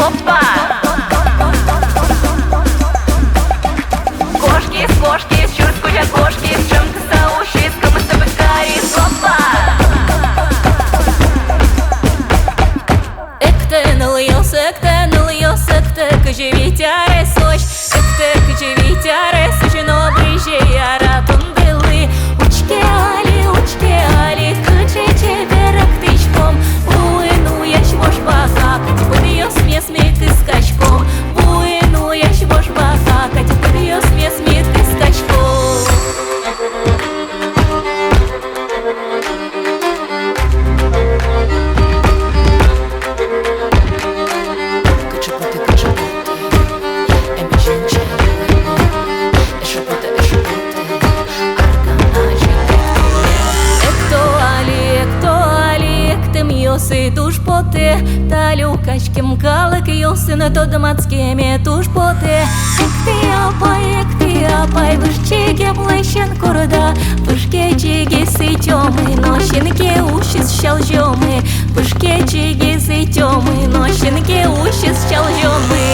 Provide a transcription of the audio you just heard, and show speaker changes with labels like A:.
A: опа. Кошки с кошки, с чур скучат кошки, с чем ты соущий, с кому с тобой карис, опа.
B: Ekte nılıyorsa ekte kıcı vitare soç Ekte kıcı vitare soçino brije yaratın dili Uçke ali kıcı çeverek tişkom Буйну я швош бахакать, подъё смес мит и скачком Буйну я швош бахакать, подъё смес мит и скачком Йоси туж поте, та люкачким калик йоси не то домацькими туж поте. Як ти апай, вишчиге блещен корода, вишкечиге ситьоми, нощенки уші щалжьоми, вишкечиге ситьоми, нощенки уші щалжьоми.